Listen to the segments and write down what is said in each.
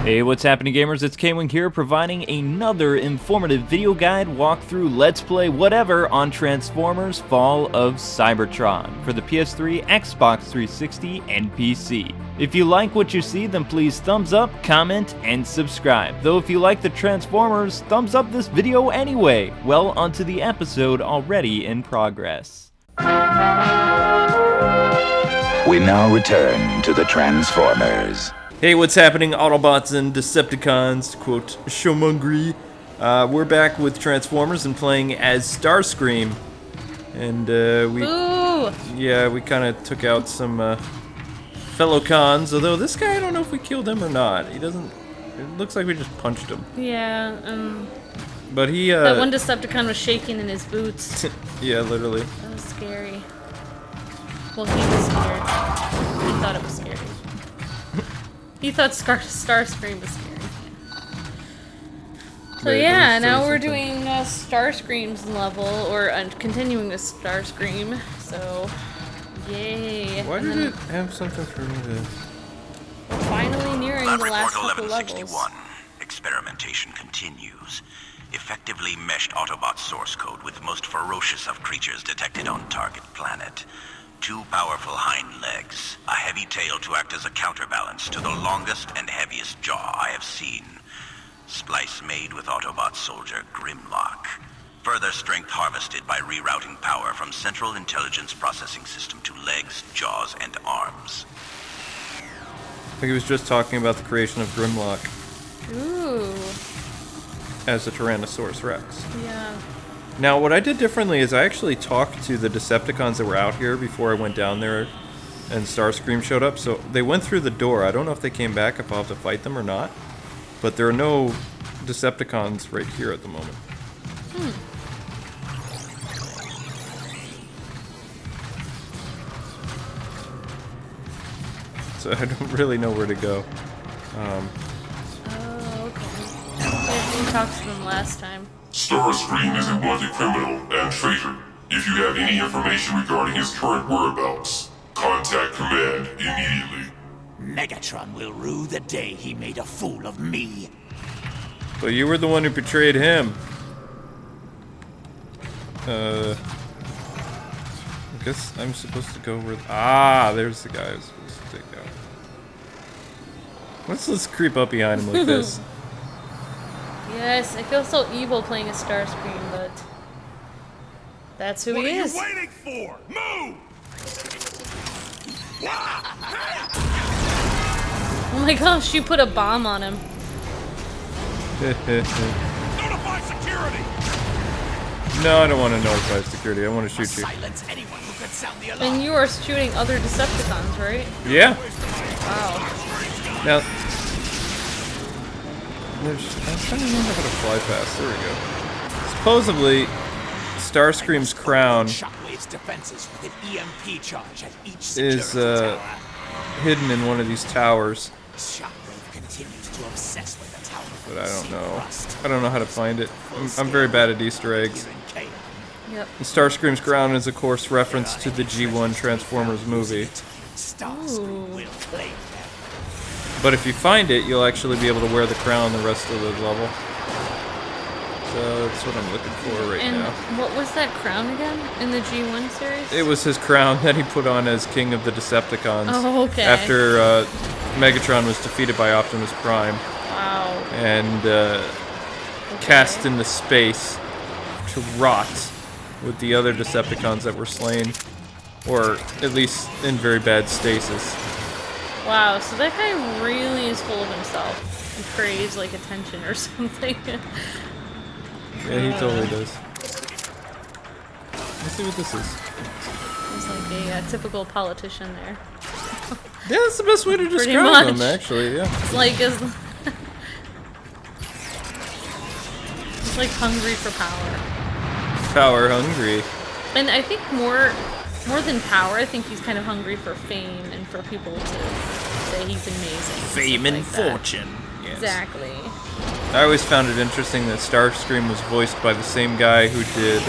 Hey, what's happening, gamers? It's Kwing here, providing another informative video guide, walkthrough, let's play, whatever, on Transformers Fall of Cybertron for the PS3, Xbox 360, and PC. If you like what you see, then please thumbs up, comment, and subscribe. Though if you like the Transformers, thumbs up this video anyway. Well, onto the episode already in progress. We now return to the Transformers. Hey, what's happening, Autobots and Decepticons, to quote Shomungri. We're back with Transformers and playing as Starscream. And we kind of took out some fellow cons, although this guy, I don't know if we killed him or not. He doesn't, it looks like we just punched him. Yeah, but he, that one Decepticon was shaking in his boots. Yeah, literally. That was scary. Well, he was scared. He thought it was scary. He thought Starscream was scary. So yeah, now we're doing Starscream's level, or continuing with Starscream. So, yay! Why did it have something for me to? We're finally nearing the last couple levels. 1161. Experimentation continues. Effectively meshed Autobot source code with the most ferocious of creatures detected on target planet. 2 powerful hind legs, a heavy tail to act as a counterbalance to the longest and heaviest jaw I have seen. Splice made with Autobot soldier Grimlock. Further strength harvested by rerouting power from Central Intelligence Processing System to legs, jaws, and arms. I think he was just talking about the creation of Grimlock. Ooh. As a Tyrannosaurus Rex. Yeah. Now, what I did differently is I actually talked to the Decepticons that were out here before I went down there and Starscream showed up. So they went through the door. I don't know if they came back, if I'll have to fight them or not. But there are no Decepticons right here at the moment. So I don't really know where to go. Oh, okay. We talked to them last time. Starscream is a bloody criminal and traitor. If you have any information regarding his current whereabouts, contact Command immediately. Megatron will rue the day he made a fool of me. But you were the one who betrayed him. I guess I'm supposed to go where... Ah, there's the guy I was supposed to take out. Let's creep up behind him like this. Yes, I feel so evil playing a Starscream, but that's who he is. What are you waiting for? Move! Oh my gosh, you put a bomb on him. Notify security! No, I don't want to notify security. I want to shoot you. Silence anyone who could sound the alarm. And you are shooting other Decepticons, right? Yeah. Wow. Now, I'm trying to remember how to fly past. There we go. Supposedly, Starscream's crown Shockwave's defenses with an EMP charge at each is tower. hidden in one of these towers. Shockwave continues to obsess with the tower. But I don't know. I don't know how to find it. I'm very bad at Easter eggs. Yep. And Starscream's crown is, of course, reference to the G1 Transformers movie. Starscream will play. But if you find it, you'll actually be able to wear the crown the rest of the level. So that's what I'm looking for right now. And what was that crown again in the G1 series? It was his crown that he put on as King of the Decepticons. Oh, okay. After Megatron was defeated by Optimus Prime. Wow. And cast into space to rot with the other Decepticons that were slain. Or at least in very bad stasis. Wow, so that guy really is full of himself. He craves, like, attention or something. Yeah, he totally does. Let's see what this is. He's like a typical politician there. Yeah, that's the best way to Pretty describe him, much. actually, yeah. It's like, he's like hungry for power. Power hungry. And I think more than power, I think he's kind of hungry for fame and for people to say he's amazing. Fame and like that. fortune. Yes. Exactly. I always found it interesting that Starscream was voiced by the same guy who did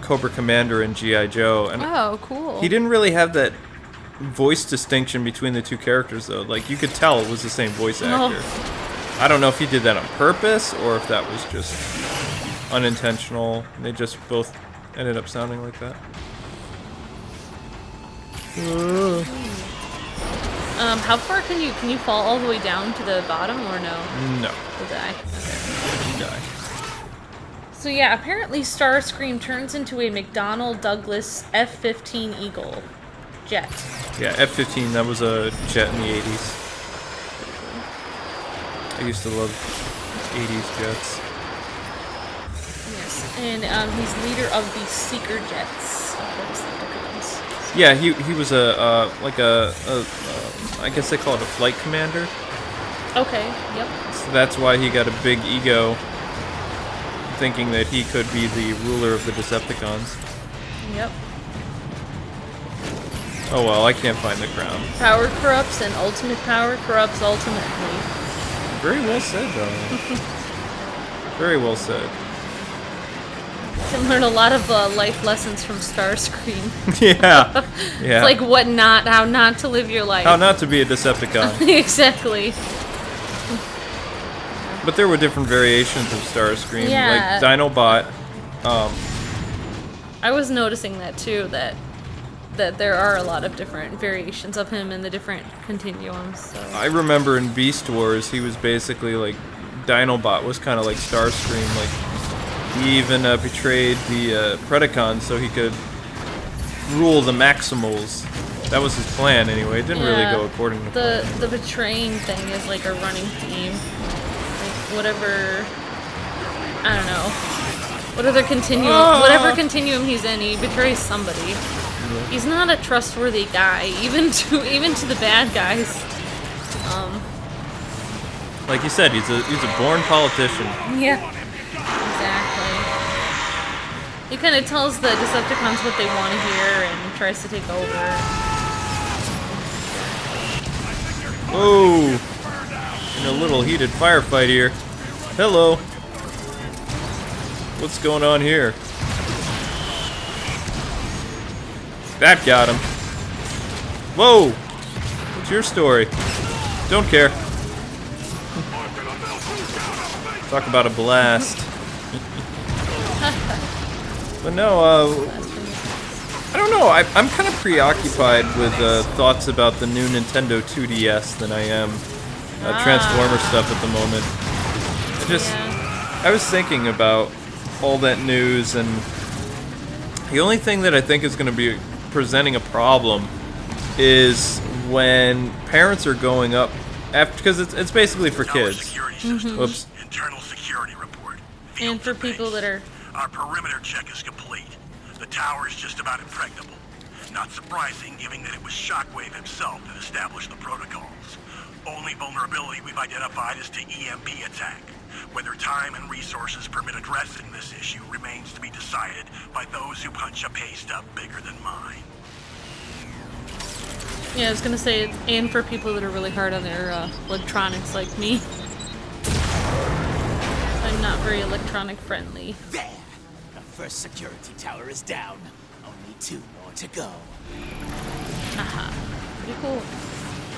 Cobra Commander in G.I. Joe. And Oh, cool. he didn't really have that voice distinction between the two characters, though. Like, you could tell it was the same voice actor. I don't know if he did that on purpose or if that was just unintentional. They just both ended up sounding like that. How far can you fall all the way down to the bottom or no? No. You'll die. Okay. You die. So yeah, apparently Starscream turns into a McDonnell Douglas F-15 Eagle jet. Yeah, F-15, that was a jet in the 80s. I used to love 80s jets. Yes, and he's leader of the Seeker Jets of the Decepticons. Yeah, he was a I guess they call it a flight commander. Okay, yep. So that's why he got a big ego, thinking that he could be the ruler of the Decepticons. Yep. Oh well, I can't find the crown. Power corrupts and ultimate power corrupts ultimately. Very well said, though. Very well said. You can learn a lot of life lessons from Starscream. Yeah. Yeah. It's like how not to live your life. How not to be a Decepticon. Exactly. But there were different variations of Starscream, Yeah. like Dinobot. I was noticing that too, that there are a lot of different variations of him in the different continuums. So. I remember in Beast Wars, he was basically like Dinobot was kind of like Starscream. Like he even betrayed the Predacons so he could rule the Maximals. That was his plan, anyway. It didn't really go according to plan. The betraying thing is like a running theme. Like whatever, I don't know. Whatever continuum he's in, he betrays somebody. Yeah. He's not a trustworthy guy, even to the bad guys. Like you said, he's a born politician. Yeah, exactly. He kind of tells the Decepticons what they want to hear and tries to take over. Oh, in a little heated firefight here. Hello. What's going on here? That got him. Whoa! What's your story? Don't care. Talk about a blast. But no, I don't know. I'm kind of preoccupied with thoughts about the new Nintendo 2DS than I am Transformer stuff at the moment. I was thinking about all that news, and the only thing that I think is going to be presenting a problem is when parents are going up after, because it's basically for kids. Oops. Internal security report. And for people that are... Our perimeter check is complete. The tower is just about impregnable. Not surprising, given that it was Shockwave himself that established the protocols. Only vulnerability we've identified is to EMP attack. Whether time and resources permit addressing this issue remains to be decided by those who punch a pay stub bigger than mine. Yeah, I was gonna say, and for people that are really hard on their electronics like me. I'm not very electronic friendly. There! The first security tower is down. Only 2 more to go. Haha. Pretty cool.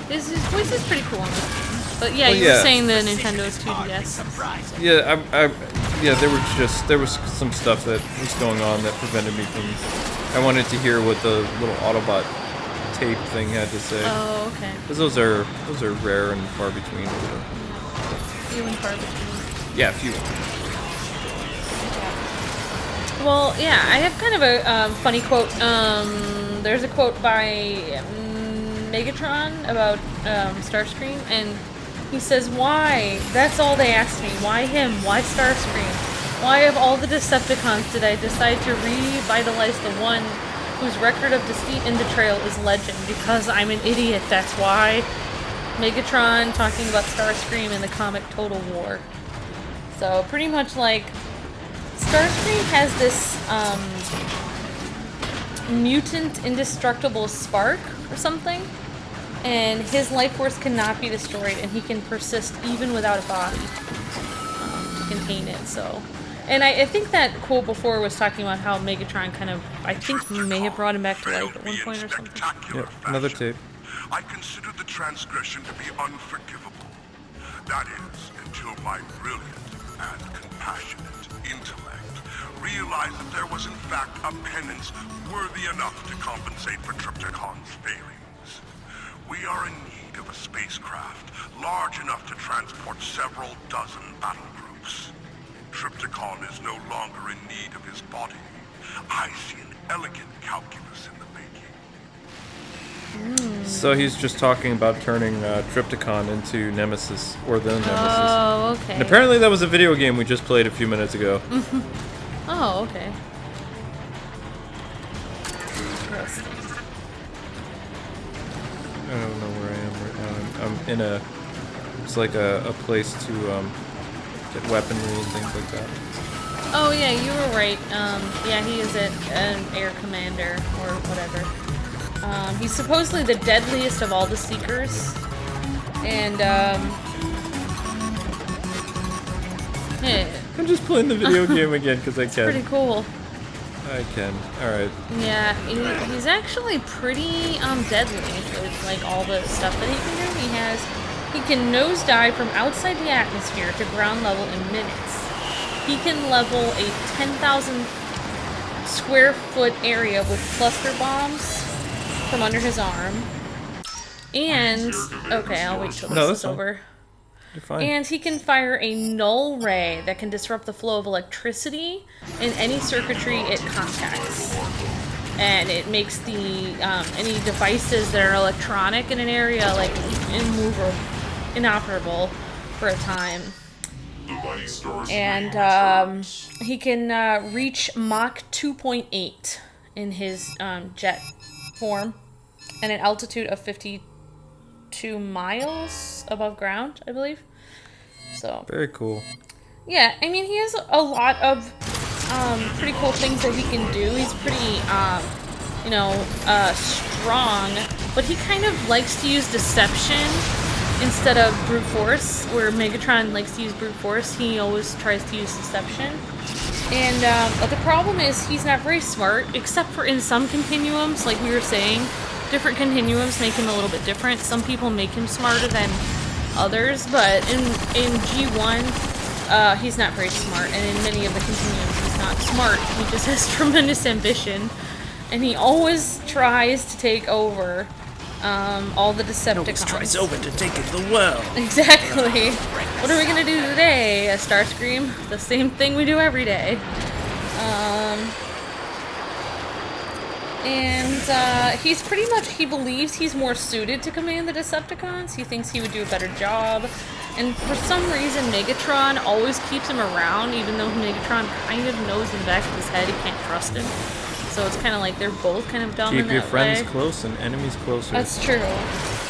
His voice is pretty cool on this game. But yeah, you were saying the Nintendo's 2DS. Yeah, there was some stuff that was going on that prevented me from. I wanted to hear what the little Autobot tape thing had to say. Oh, okay. Because those are rare and far between. Few and far between. Yeah, few. Well, yeah, I have kind of a funny quote. There's a quote by Megatron about Starscream, and he says, "Why? That's all they asked me. Why him? Why Starscream? Why of all the Decepticons did I decide to revitalize the one whose record of deceit and betrayal is legend? Because I'm an idiot, that's why." Megatron talking about Starscream in the comic Total War. So pretty much like Starscream has this mutant indestructible spark or something, and his life force cannot be destroyed, and he can persist even without a body to contain it. So, and I think that quote before was talking about how Megatron kind of I think may have brought him back to life at one point or something. Yep, another tape. I considered the transgression to be unforgivable. That is, until my brilliant and compassionate intellect realized that there was in fact a penance worthy enough to compensate for Trypticon's failings. We are in need of a spacecraft large enough to transport several dozen battle groups. Trypticon is no longer in need of his body. I see an elegant calculus in the making. So he's just talking about turning Trypticon into Nemesis, or the Nemesis. Oh, okay. And apparently that was a video game we just played a few minutes ago. Oh, okay. Interesting. I don't know where I am right now. I'm in a... It's like a place to get weaponry and things like that. Oh yeah, you were right. Yeah, he is an air commander or whatever. He's supposedly the deadliest of all the Seekers, and yeah. I'm just playing the video game again because I can. Pretty cool. I can. All right. Yeah, he's actually pretty deadly with like all the stuff that he can do. He can nosedive from outside the atmosphere to ground level in minutes. He can level a 10,000 square foot area with cluster bombs from under his arm. And okay, I'll wait till this is over. You're fine. And he can fire a null ray that can disrupt the flow of electricity in any circuitry it contacts. And it makes the any devices that are electronic in an area like inoperable for a time. And he can reach Mach 2.8 in his jet form, and an altitude of 52 miles above ground, I believe. So very cool. Yeah, I mean, he has a lot of pretty cool things that he can do. He's pretty, strong, but he kind of likes to use deception instead of brute force, where Megatron likes to use brute force. He always tries to use deception. And but the problem is he's not very smart, except for in some continuums, like we were saying. Different continuums make him a little bit different. Some people make him smarter than others, but in G1, he's not very smart, and in many of the continuums, he's not smart. He just has tremendous ambition, and he always tries to take over all the Decepticons. Always tries over to take it the world. Exactly. What are we gonna do today, Starscream? The same thing we do every day. He's pretty much, he believes he's more suited to command the Decepticons. He thinks he would do a better job. And for some reason, Megatron always keeps him around, even though Megatron kind of knows in the back of his head he can't trust him. So it's kind of like they're both kind of dumb in that way. Keep your friends close and enemies closer. That's true.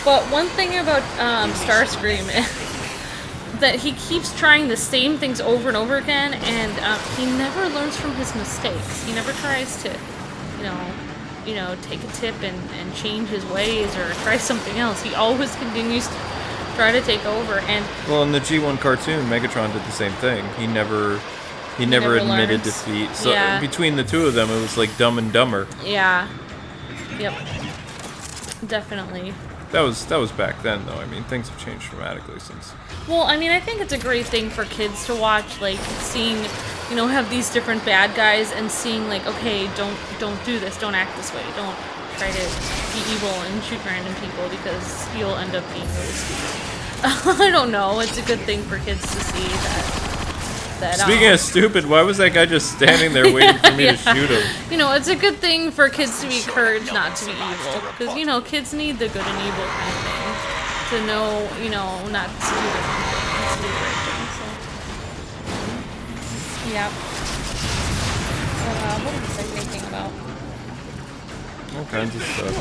But one thing about Starscream that he keeps trying the same things over and over again, and he never learns from his mistakes. He never tries to, take a tip and change his ways or try something else. He always continues to try to take over. And well, in the G1 cartoon, Megatron did the same thing. He never admitted learns. defeat. So Yeah. between the two of them, it was like Dumb and Dumber. Yeah. Yep. Definitely. That was back then, though. I mean, things have changed dramatically since. Well, I mean, I think it's a great thing for kids to watch, like, seeing, have these different bad guys and seeing, like, okay, don't do this, don't act this way, don't try to be evil and shoot random people because you'll end up being really stupid. I don't know, it's a good thing for kids to see that Speaking of stupid, why was that guy just standing there waiting for me to shoot him? It's a good thing for kids to be encouraged not to be evil. Because, kids need the good and evil kind of thing. To know, not to do the wrong thing. To do the right thing. So, yeah. What was I thinking about? All kinds of stuff.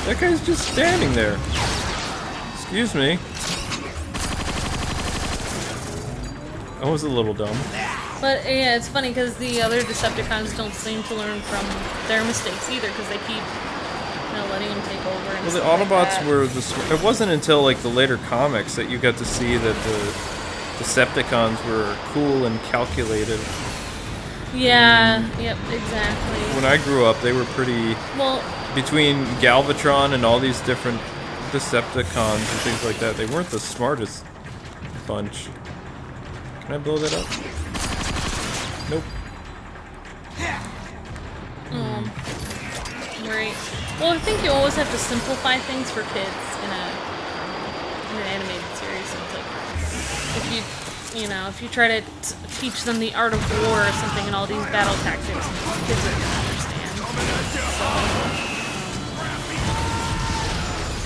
That guy's just standing there. Excuse me. I was a little dumb. But yeah, it's funny because the other Decepticons don't seem to learn from their mistakes either, because they keep, letting them take over. And Well, the stuff Autobots like were the. It wasn't until like the later comics that you got to see that the Decepticons were cool and calculated. Yeah, yep, exactly. When I grew up, they were pretty... Well, between Galvatron and all these different Decepticons and things like that, they weren't the smartest bunch. Can I blow that up? Nope. Right. Well, I think you always have to simplify things for kids in an animated series. So it's like, if you try to teach them the art of war or something and all these battle tactics, kids are gonna understand. So,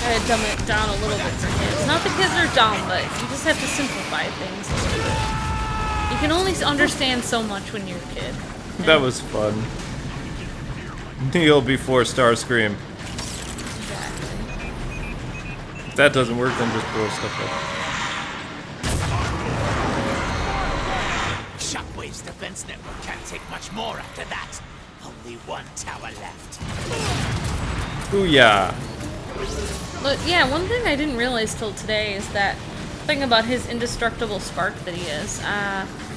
gotta dumb it down a little bit for kids. Not that kids are dumb, but you just have to simplify things a little bit. You can only understand so much when you're a kid. That was fun. Kneel before Starscream. Exactly. If that doesn't work, then just blow stuff up. Shockwave's defense network can't take much more after that. Only one tower left. Booyah! But yeah, one thing I didn't realize till today is that thing about his indestructible spark that he is.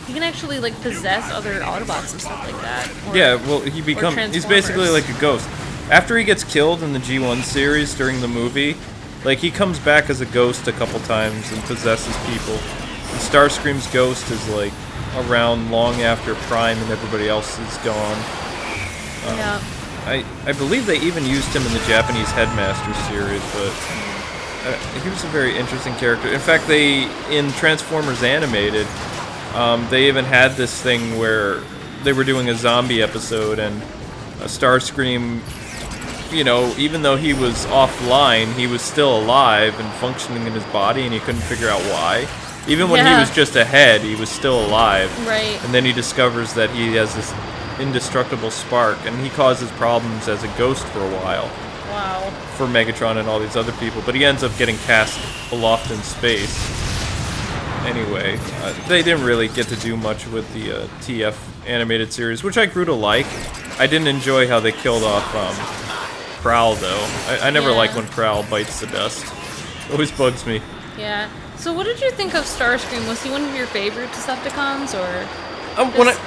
He can actually like possess other Autobots and stuff like that. Yeah, well, he's basically like a ghost. After he gets killed in the G1 series during the movie, like he comes back as a ghost a couple times and possesses people. And Starscream's ghost is like around long after Prime and everybody else is gone. Yeah. I believe they even used him in the Japanese Headmaster series, but he was a very interesting character. In fact, in Transformers Animated, they even had this thing where they were doing a zombie episode, and Starscream, even though he was offline, he was still alive and functioning in his body, and he couldn't figure out why. Even when he was just a head, he was still alive. Right. And then he discovers that he has this indestructible spark, and he causes problems as a ghost for a while. Wow. For Megatron and all these other people, but he ends up getting cast aloft in space. Anyway, they didn't really get to do much with the TF animated series, which I grew to like. I didn't enjoy how they killed off Prowl, though. I never like when Prowl bites the dust. It always bugs me. Yeah. So what did you think of Starscream? Was he one of your favorite Decepticons, or...?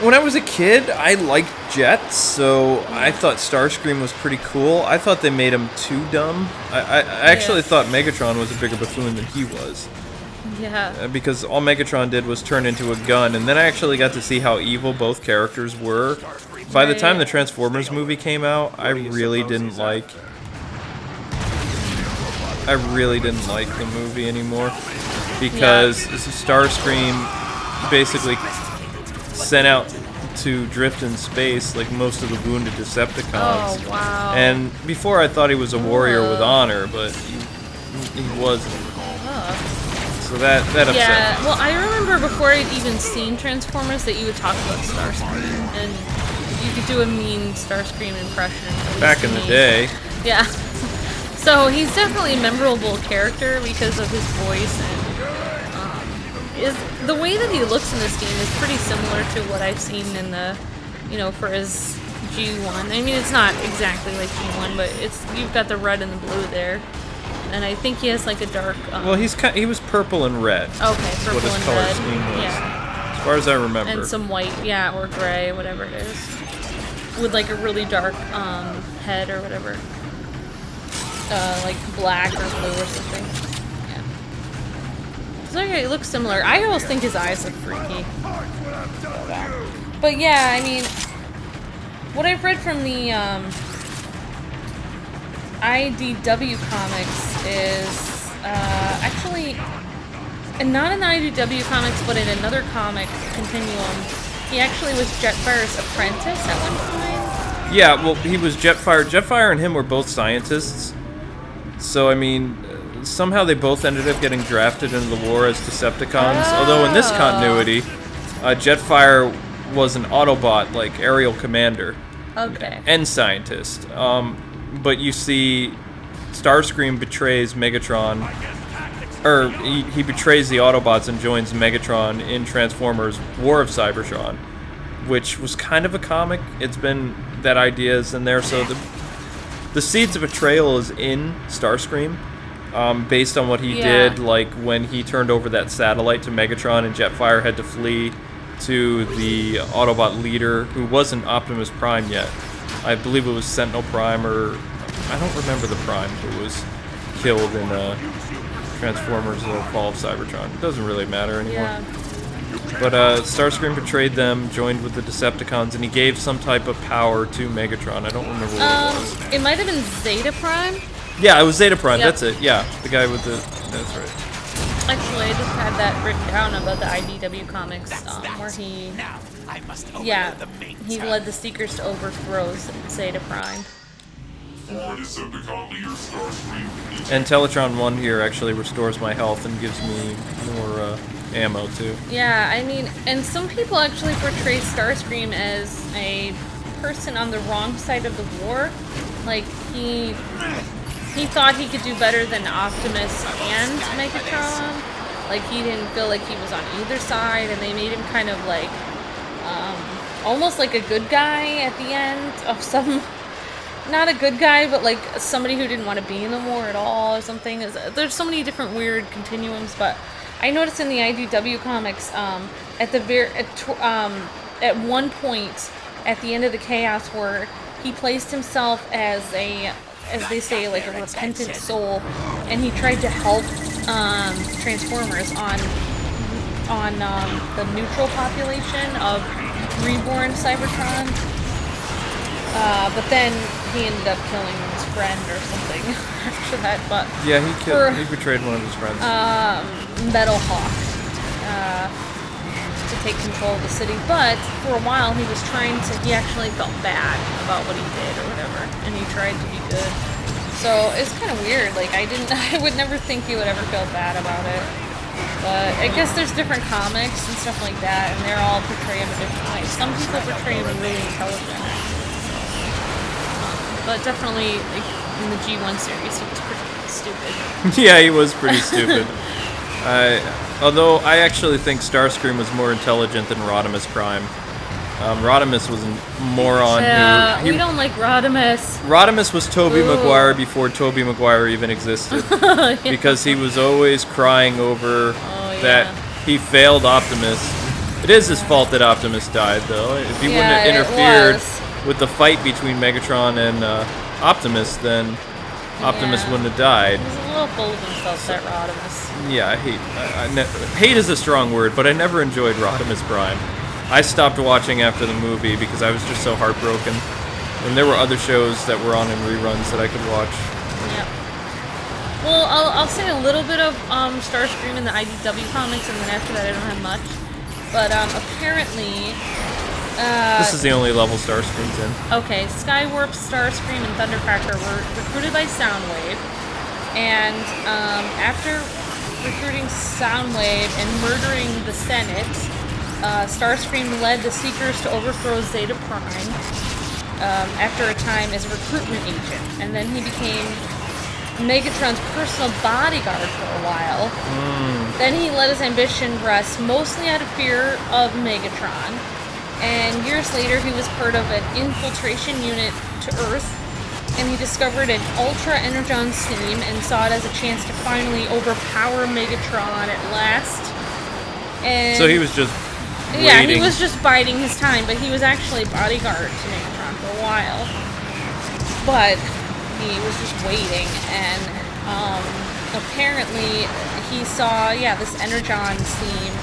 When I was a kid, I liked jets, so I thought Starscream was pretty cool. I thought they made him too dumb. I actually thought Megatron was a bigger buffoon than he was. Yeah. Because all Megatron did was turn into a gun, and then I actually got to see how evil both characters were. By the time the Transformers movie came out, I really didn't like the movie anymore, because Starscream basically sent out to drift in space like most of the wounded Decepticons. Oh, wow. And before I thought he was a warrior with honor, but he wasn't. So that upset me. Yeah, well, I remember before I'd even seen Transformers that you would talk about Starscream, and you could do a mean Starscream impression. Back in the day. Yeah. So he's definitely a memorable character because of his voice, and the way that he looks in this game is pretty similar to what I've seen in the, for his G1. I mean, it's not exactly like G1, but you've got the red and the blue there. And I think he has like a dark... well, he was purple and red. Okay, purple what his and color red. scheme was. Yeah. As far as I remember. And some white, or gray, whatever it is. With like a really dark head or whatever. Like black or blue or something. Yeah. So okay, it looks similar. I always think his eyes look freaky. But yeah, I mean, what I've read from the IDW comics is actually not in the IDW comics, but in another comic continuum. He actually was Jetfire's apprentice at one time. Yeah, well, he was Jetfire. Jetfire and him were both scientists. So, I mean, somehow they both ended up getting drafted into the war as Decepticons. Although in this continuity, Jetfire was an Autobot, like aerial commander. Okay. And scientist. But you see, Starscream betrays Megatron, or he betrays the Autobots and joins Megatron in Transformers War of Cybertron, which was kind of a comic. It's been, that idea is in there, so the seeds of betrayal is in Starscream, based on what he did, like when he turned over that satellite to Megatron and Jetfire had to flee to the Autobot leader, who wasn't Optimus Prime yet. I believe it was Sentinel Prime, or I don't remember the Prime who was killed in Transformers: Fall of Cybertron. It doesn't really matter anymore. Yeah. But Starscream betrayed them, joined with the Decepticons, and he gave some type of power to Megatron. I don't remember what it was. It might have been Zeta Prime. Yeah, it was Zeta Prime. Yep. That's it. Yeah, the guy with the. That's right. Actually, I just had that written down about the IDW comics, where he, Now, I must overload yeah, the main he turret. led the Seekers to overthrow Zeta Prime. For Decepticon leader Starscream. And Teletron 1 here actually restores my health and gives me more ammo too. Yeah, I mean, and some people actually portray Starscream as a person on the wrong side of the war. Like, he thought he could do better than Optimus and Megatron. Like, he didn't feel like he was on either side, and they made him kind of like, almost like a good guy at the end of some, not a good guy, but like somebody who didn't want to be in the war at all or something. There's so many different weird continuums, but I noticed in the IDW comics, at one point at the end of the Chaos War, he placed himself as they say, like a repentant soul, and he tried to help Transformers on the neutral population of reborn Cybertron. But then he ended up killing his friend or something after that. But Yeah, he betrayed one of his friends. Metal Hawk to take control of the city. But for a while, he actually felt bad about what he did or whatever, and he tried to be good. So it's kind of weird. Like, I would never think he would ever feel bad about it. But I guess there's different comics and stuff like that, and they're all portray him in different ways. Some people portray him really intelligent. But definitely, like, in the G1 series, he was pretty stupid. Yeah, he was pretty stupid. Although I actually think Starscream was more intelligent than Rodimus Prime. Rodimus was a moron. We don't like Rodimus. Rodimus was Tobey Ooh. Maguire before Tobey Maguire even existed. Yeah. Because he was always crying over that he failed Optimus. It is his fault that Optimus died, though. If he wouldn't have it interfered was. with the fight between Megatron and Optimus, then Optimus Yeah. wouldn't have died. He's a little full of himself, that Rodimus. Yeah, hate is a strong word, but I never enjoyed Rodimus Prime. I stopped watching after the movie because I was just so heartbroken. And there were other shows that were on in reruns that I could watch. Yeah. Well, I'll say a little bit of Starscream in the IDW comics, and then after that I don't have much. But apparently... This is the only level Starscream's in. Okay, Skywarp, Starscream, and Thundercracker were recruited by Soundwave. And after recruiting Soundwave and murdering the Senate, Starscream led the Seekers to overthrow Zeta Prime after a time as a recruitment agent. And then he became Megatron's personal bodyguard for a while. Then he let his ambition rest mostly out of fear of Megatron. And years later, he was part of an infiltration unit to Earth, and he discovered an Ultra Energon seam and saw it as a chance to finally overpower Megatron at last. And So he was just yeah, waiting. he was just biding his time, but he was actually a bodyguard to Megatron for a while. But he was just waiting, and apparently he saw, this Energon seam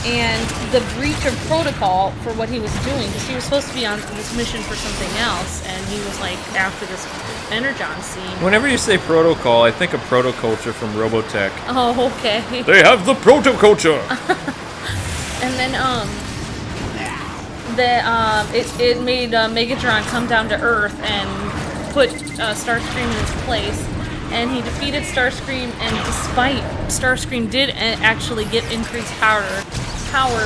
and the breach of protocol for what he was doing, because he was supposed to be on this mission for something else, and he was like after this Energon scene. Whenever you say protocol, I think of protoculture from Robotech. Oh, okay. They have the protoculture! And then it made Megatron come down to Earth and put Starscream in his place, and he defeated Starscream, and despite Starscream did actually get increased power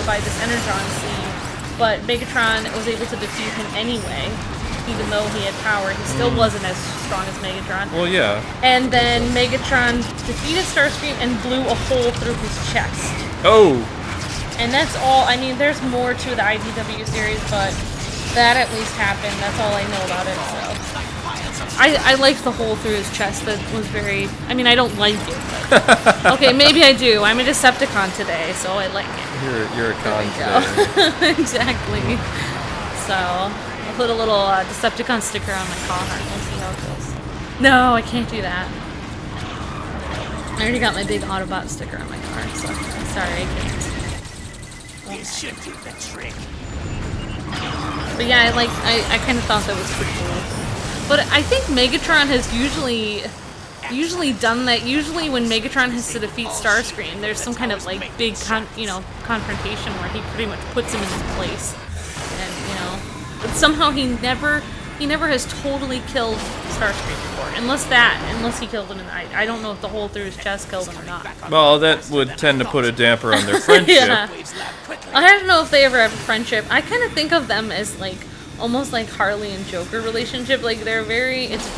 by this Energon scene, but Megatron was able to defeat him anyway. Even though he had power, he still wasn't as strong as Megatron. Well, yeah. And then Megatron defeated Starscream and blew a hole through his chest. Oh! And that's all. I mean, there's more to the IDW series, but that at least happened. That's all I know about it, so. I liked the hole through his chest. That was very... I mean, I don't like it, but Okay, maybe I do. I'm a Decepticon today, so I like it. You're a con There we today. go. Exactly. So, I'll put a little Decepticon sticker on my car and we'll see how it goes. No, I can't do that. I already got my big Autobot sticker on my car, so sorry, I can't. This should do the trick. But yeah, I kind of thought that was pretty cool. But I think Megatron has usually done that. Usually when Megatron has to defeat Starscream, there's some kind of like big confrontation where he pretty much puts him in his place. And but somehow he never has totally killed Starscream before. Unless he killed him I don't know if the hole through his chest killed him or not. Well, that would tend to put a damper on their friendship. Yeah. I don't know if they ever have a friendship. I kind of think of them as like almost like Harley and Joker relationship. Like it's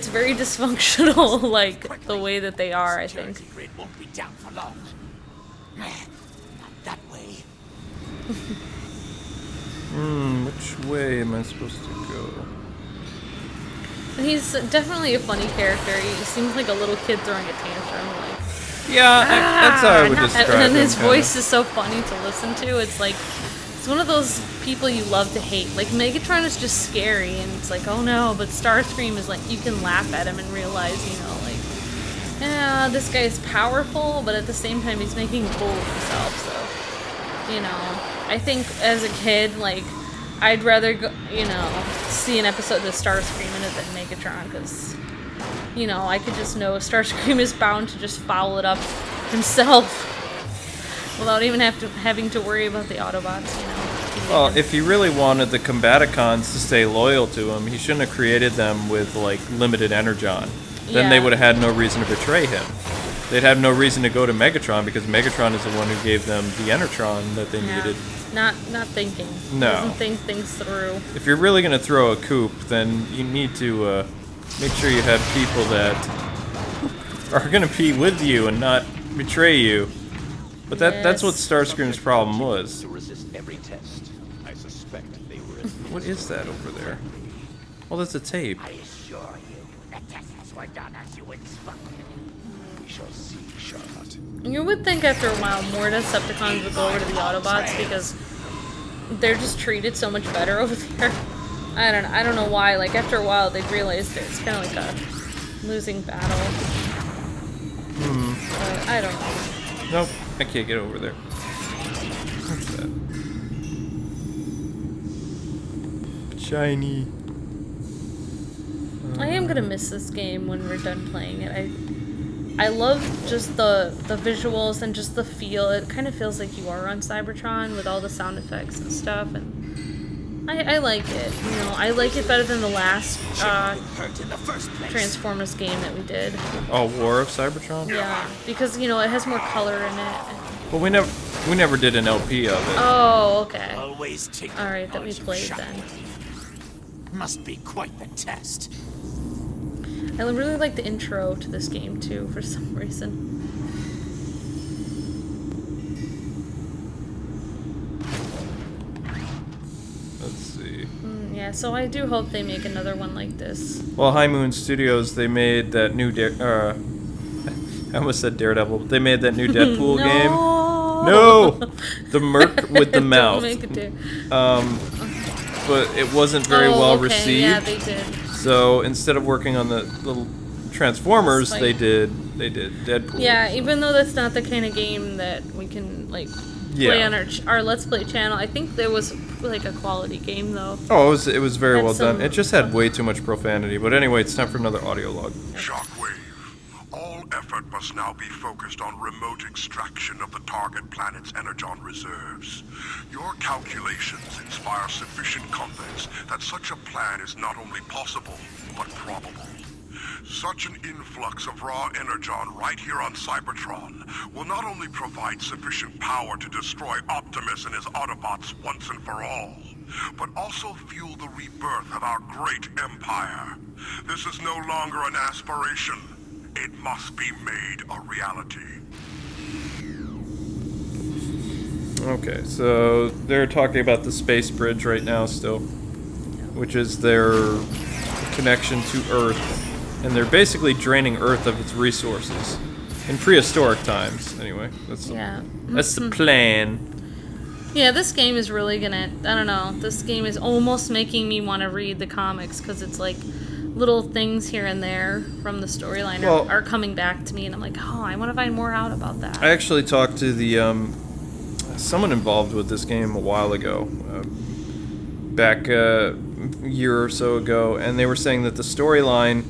very dysfunctional, like the way that they are, I think. Grid won't be down for long. Not that way. Which way am I supposed to go? He's definitely a funny character. He seems like a little kid throwing a tantrum. Like, Yeah, that's how I would describe him. and his kinda. voice is so funny to listen to. It's like, it's one of those people you love to hate. Like, Megatron is just scary, and it's like, oh no, but Starscream is like, you can laugh at him and realize, like, yeah, this guy is powerful, but at the same time, he's making a fool of himself, so, I think as a kid, like, I'd rather go, see an episode of Starscream in it than Megatron, because, I could just know Starscream is bound to just foul it up himself without even having to worry about the Autobots, Well, if he really wanted the Combaticons to stay loyal to him, he shouldn't have created them with, like, limited energon. Then they Yeah. would have had no reason to betray him. They'd have no reason to go to Megatron because Megatron is the one who gave them the Enertron that they needed. Not thinking. No. Doesn't think things through. If you're really going to throw a coup, then you need to make sure you have people that are going to be with you and not betray you. But that's what Starscream's problem was. To resist every test, I suspect they were. What is that over there? Oh, that's a tape. I assure you, the tests were done as you instructed. We shall see, Charlotte. You would think after a while more Decepticons would go over to the Autobots because they're just treated so much better over there. I don't know why. Like after a while they'd realize that it's kind of like a losing battle. But I don't know. Nope, I can't get over there. What's that? Shiny. I am gonna miss this game when we're done playing it. I love just the visuals and just the feel. It kind of feels like you are on Cybertron with all the sound effects and stuff, and I like it. I like it better than the last Transformers game that we did. Oh, War of Cybertron? Yeah, because it has more color in it. Well, we never did an LP of it. Oh, okay. Always take All right, that we knowledge of played Shockwave. then. Must be quite the test. I really like the intro to this game too, for some reason. Let's see. Yeah, so I do hope they make another one like this. Well, High Moon Studios, they made that new I almost said Daredevil, but they made that new Deadpool game. No! The Merc with the mouth. Don't make it do. But it wasn't very well okay. received. Yeah, they did. So instead of working on the little Transformers, Spike. they did Deadpool. Yeah, even though that's not the kind of game that we can play on our Let's Play channel, I think there was like a quality game though. Oh, it was very Had well done. some- It just had way too much profanity. But anyway, it's time for another audio log. Shockwave, all effort must now be focused on remote extraction of the target planet's energon reserves. Your calculations inspire sufficient confidence that such a plan is not only possible, but probable. Such an influx of raw energon right here on Cybertron will not only provide sufficient power to destroy Optimus and his Autobots once and for all, but also fuel the rebirth of our great empire. This is no longer an aspiration. It must be made a reality. Okay, so they're talking about the space bridge right now still, which is their connection to Earth. And they're basically draining Earth of its resources. In prehistoric times, anyway. That's the plan. Yeah, this game is really gonna... I don't know. This game is almost making me want to read the comics, because it's like little things here and there from the storyline are coming back to me, and I'm like, oh, I want to find more out about that. I actually talked to the someone involved with this game a while ago, back a year or so ago, and they were saying that the storyline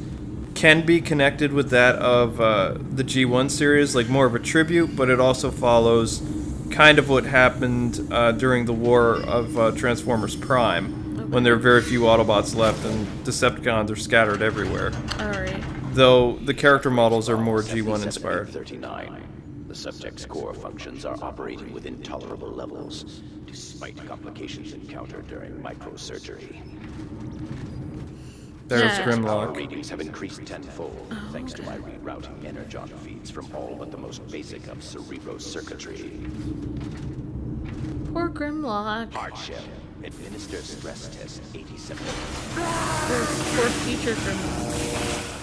can be connected with that of the G1 series, like more of a tribute, but it also follows kind of what happened during the war of Transformers Prime, when there are very few Autobots left and Decepticons are scattered everywhere. Alright. Though the character models are more G1 inspired. 39. The subject's core functions are operating with intolerable levels, despite complications encountered during microsurgery. There's Power Grimlock. readings have increased tenfold, thanks to my rerouting energon feeds from all but the most basic of cerebro-circuitry. Poor Grimlock. Hardshell. Administer stress test 87. Poor future Grimlock.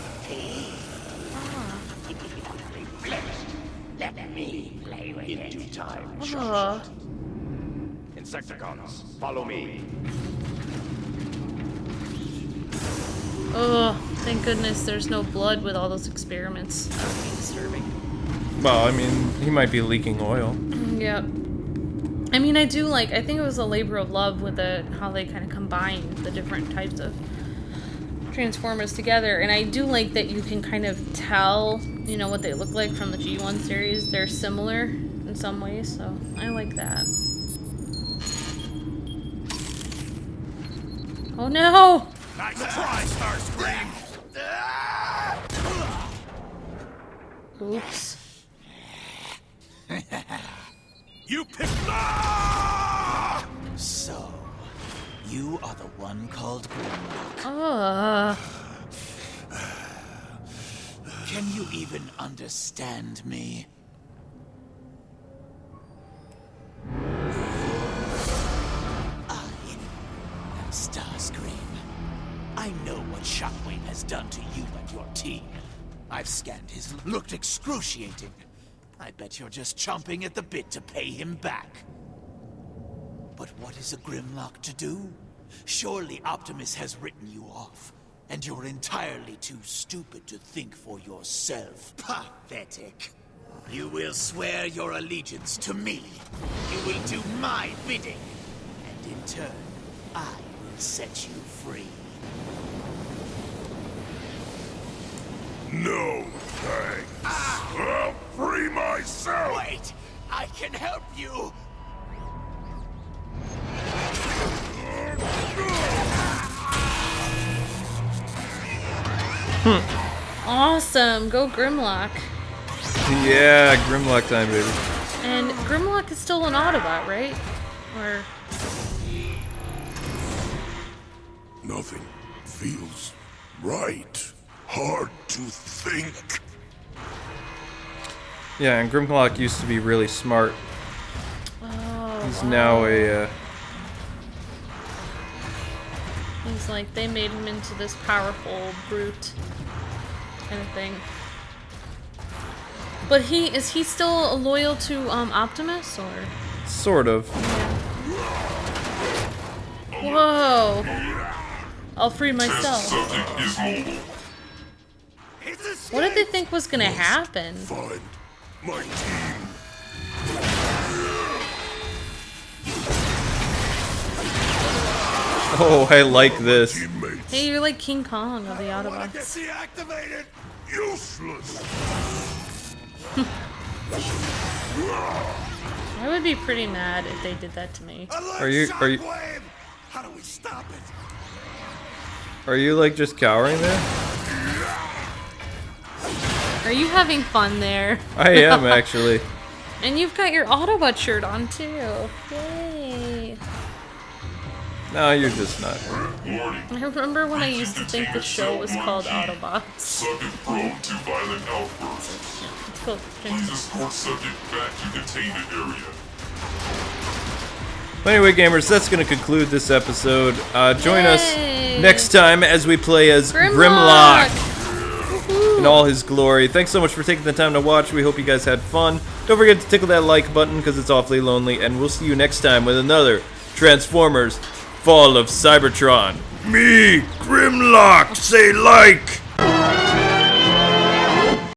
Let me play with it. In due time, Insecticons, follow me. Oh, thank goodness there's no blood with all those experiments. That would be disturbing. Well, I mean, he might be leaking oil. Yep. I mean, I think it was a labor of love with how they kind of combined the different types of Transformers together, and I do like that you can kind of tell, what they look like from the G1 series. They're similar in some ways, so I like that. Oh no! Nice try, Starscream! Oops. You picked... So, you are the one called Grimlock. Can you even understand me? I am Starscream. I know what Shockwave has done to you and your team. I've scanned his looked excruciating. I bet you're just chomping at the bit to pay him back. But what is a Grimlock to do? Surely Optimus has written you off, and you're entirely too stupid to think for yourself. Pathetic. You will swear your allegiance to me. You will do my bidding. And in turn, I will set you free. No thanks. I'll free myself. Wait! I can help you! Awesome! Go Grimlock. Yeah, Grimlock time, baby. And Grimlock is still an Autobot, right? Or... Nothing feels right. Hard to think. Yeah, and Grimlock used to be really smart. Oh, He's now a... He's like, they made him into this powerful brute kind of thing. But is he still loyal to Optimus, or? Sort of. Whoa! I'll free myself. Subject is mobile. What did they think was gonna happen? Find my team. Oh, I like this. Teammates. Hey, you're like King Kong of the Autobots. Deactivated. Useless. I would be pretty mad if they did that to me. Are you How do we stop it? are you like just cowering there? Are you having fun there? I am actually. And you've got your Autobot shirt on too. Yay! No, you're just not. Warning. I remember when I used to think the show was called Autobots. Subject prone to violent outbursts. It's called Please escort subject back to containment area. But anyway, gamers, that's going to conclude this episode. Join us Yay! next time as we play as Grimlock. Grimlock. in all his glory. Thanks so much for taking the time to watch. We hope you guys had fun. Don't forget to tickle that like button because it's awfully lonely. And we'll see you next time with another Transformers Fall of Cybertron. Me, Grimlock, say like!